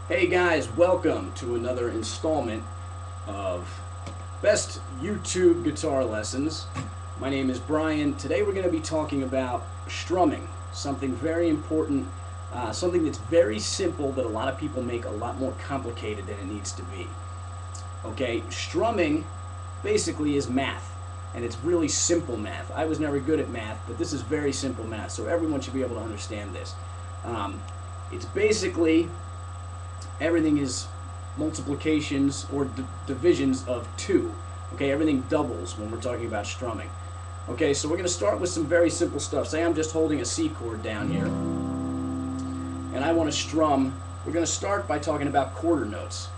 Hey guys, welcome to another installment of Best YouTube Guitar Lessons. My name is Brian. Today we're going to be talking about strumming, something very important, something that's very simple that a lot of people make a lot more complicated than it needs to be. Okay, strumming basically is math, and it's really simple math. I was never good at math, but this is very simple math, so everyone should be able to understand this. It's basically everything is multiplications or divisions of 2. Okay, everything doubles when we're talking about strumming. Okay, so we're going to start with some very simple stuff. Say I'm just holding a C chord down here, and I want to strum. We're going to start by talking about quarter notes.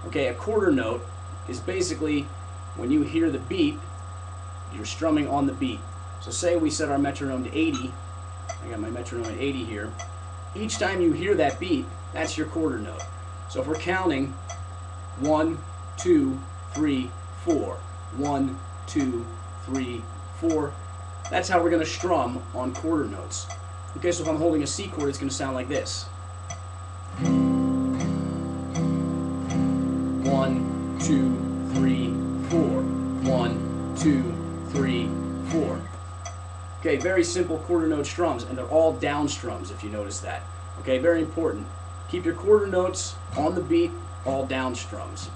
Okay, a quarter note is basically when you hear the beat, you're strumming on the beat. So say we set our metronome to 80. I got my metronome at 80 here. Each time you hear that beat, that's your quarter note. So if we're counting 1, 2, 3, 4, 1, 2, 3, 4, that's how we're going to strum on quarter notes. Okay, so if I'm holding a C chord, it's going to sound like this. 1, 2, 3, 4, 1, 2, 3, 4. Okay, very simple quarter note strums, and they're all down strums if you notice that. Okay, very important. Keep your quarter notes on the beat, all down strums.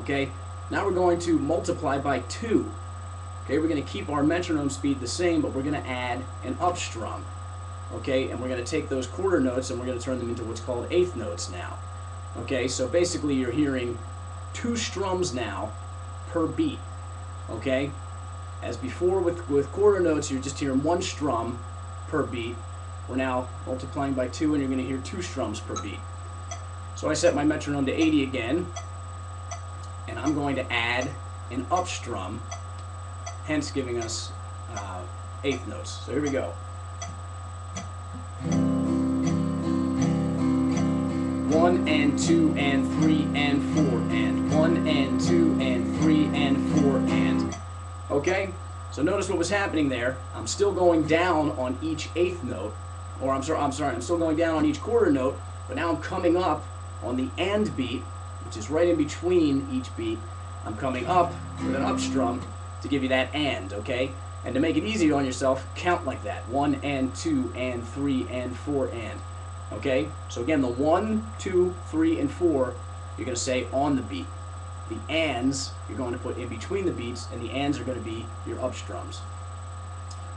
Okay, now we're going to multiply by 2. Okay, we're going to keep our metronome speed the same, but we're going to add an up strum. Okay, and we're going to take those quarter notes and we're going to turn them into what's called eighth notes now. Okay, so basically you're hearing 2 strums now per beat. Okay, as before with quarter notes, you're just hearing 1 strum per beat. We're now multiplying by 2, and you're going to hear 2 strums per beat. So I set my metronome to 80 again, and I'm going to add an up strum, hence giving us eighth notes. So here we go. 1 and 2 and 3 and 4 and 1 and 2 and 3 and 4 and. Okay? So notice what was happening there. I'm still going down on each eighth note, or I'm still going down on each quarter note, but now I'm coming up on the and beat, which is right in between each beat. I'm coming up with an up strum to give you that and, okay? And to make it easier on yourself, count like that. 1 and 2 and 3 and 4 and. Okay? So again, the 1, 2, 3, and 4, you're going to say on the beat. The ands, you're going to put in between the beats, and the ands are going to be your up strums.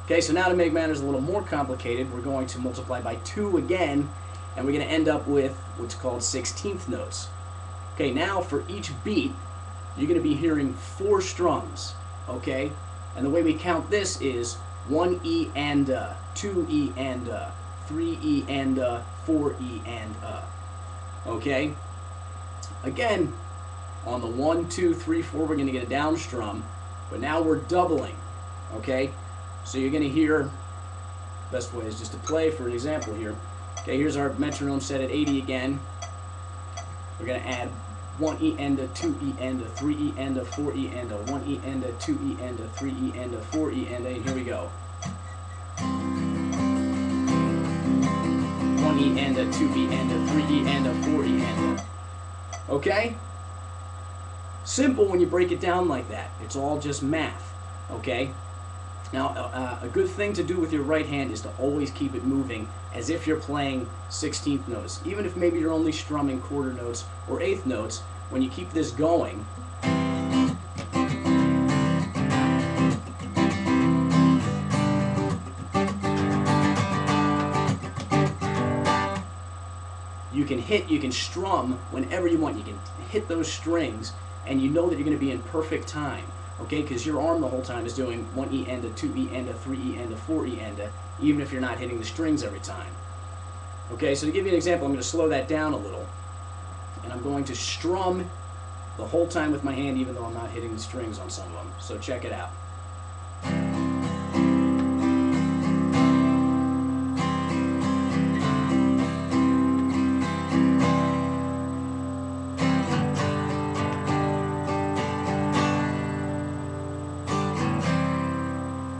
Okay, so now to make matters a little more complicated, we're going to multiply by 2 again, and we're going to end up with what's called 16th notes. Okay, now for each beat, you're going to be hearing 4 strums, okay? And the way we count this is 1 E and 2 E and 3 E and 4 E and okay? Again, on the 1, 2, 3, 4, we're going to get a down strum, but now we're doubling, okay? So you're going to hear, best way is just to play for an example here. Okay, here's our metronome set at 80 again. We're going to add 1 E and 2 E and 3 E and 4 E and 1 E and 2 E and 3 E and 4 E and here we go. 1 E and 2 E and 3 E and 4 E and. Okay? Simple when you break it down like that. It's all just math. Okay? Now, a good thing to do with your right hand is to always keep it moving as if you're playing 16th notes. Even if maybe you're only strumming quarter notes or eighth notes, when you keep this going, you can strum whenever you want. You can hit those strings, and you know that you're going to be in perfect time. Okay, because your arm the whole time is doing 1 E and 2 E and 3 E and 4 E and even if you're not hitting the strings every time. Okay, so to give you an example, I'm going to slow that down a little, and I'm going to strum the whole time with my hand, even though I'm not hitting the strings on some of them. So check it out.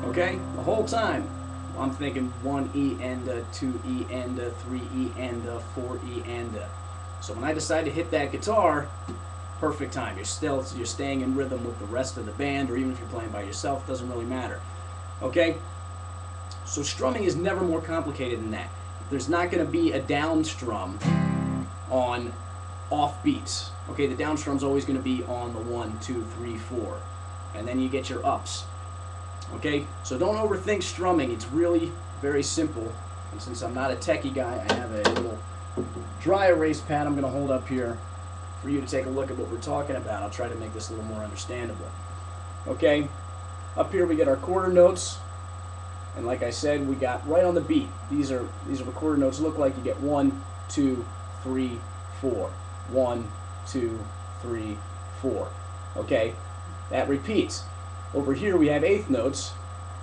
Okay, the whole time. I'm thinking 1 E and 2 E and 3 E and 4 E and. So when I decide to hit that guitar, perfect time. You're staying in rhythm with the rest of the band, or even if you're playing by yourself, doesn't really matter. Okay? So strumming is never more complicated than that. There's not going to be a down strum on off beats. Okay, the down strum's always going to be on the 1, 2, 3, 4. And then you get your ups. Okay, so don't overthink strumming. It's really very simple. And since I'm not a techie guy, I have a little dry erase pad I'm going to hold up here for you to take a look at what we're talking about. I'll try to make this a little more understandable. Okay, up here we get our quarter notes. And like I said, we got right on the beat. These are the quarter notes look like. You get 1, 2, 3, 4. 1, 2, 3, 4. Okay, that repeats. Over here we have eighth notes.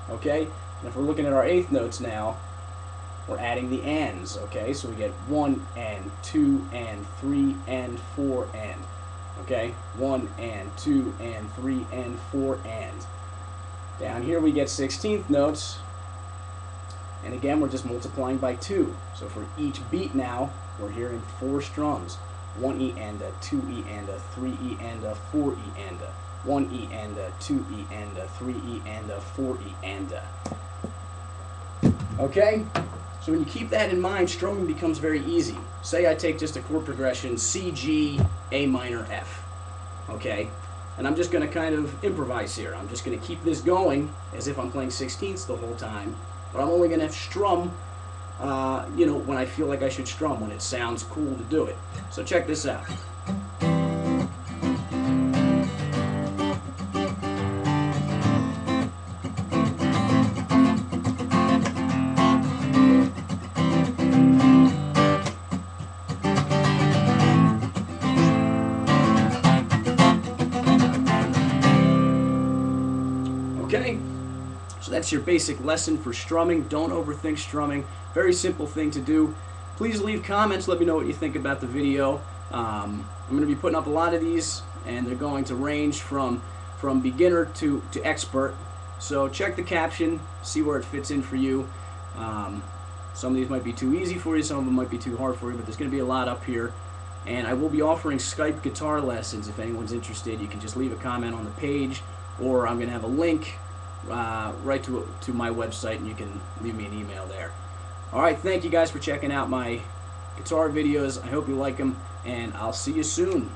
Okay, and if we're looking at our eighth notes now, we're adding the ands. Okay, so we get 1 and 2 and 3 and 4 and. Okay, 1 and 2 and 3 and 4 and. Down here we get 16th notes. And again, we're just multiplying by 2. So for each beat now, we're hearing 4 strums. 1 E and a, 2 E and a, 3 E and a, 4 E and a, 1 E and a, 2 E and a, 3 E and a, 4 E and a. Okay? So when you keep that in mind, strumming becomes very easy. Say I take just a chord progression, C, G, A minor, F. Okay? And I'm just going to kind of improvise here. I'm just going to keep this going as if I'm playing 16ths the whole time. But I'm only going to strum, when I feel like I should strum, when it sounds cool to do it. So check this out. Okay? So that's your basic lesson for strumming. Don't overthink strumming. Very simple thing to do. Please leave comments. Let me know what you think about the video. I'm going to be putting up a lot of these, and they're going to range from beginner to expert. So check the caption, see where it fits in for you. Some of these might be too easy for you, some of them might be too hard for you, but there's going to be a lot up here. And I will be offering Skype guitar lessons. If anyone's interested, you can just leave a comment on the page, or I'm going to have a link right to my website, and you can leave me an email there. Alright, thank you guys for checking out my guitar videos. I hope you like them, and I'll see you soon.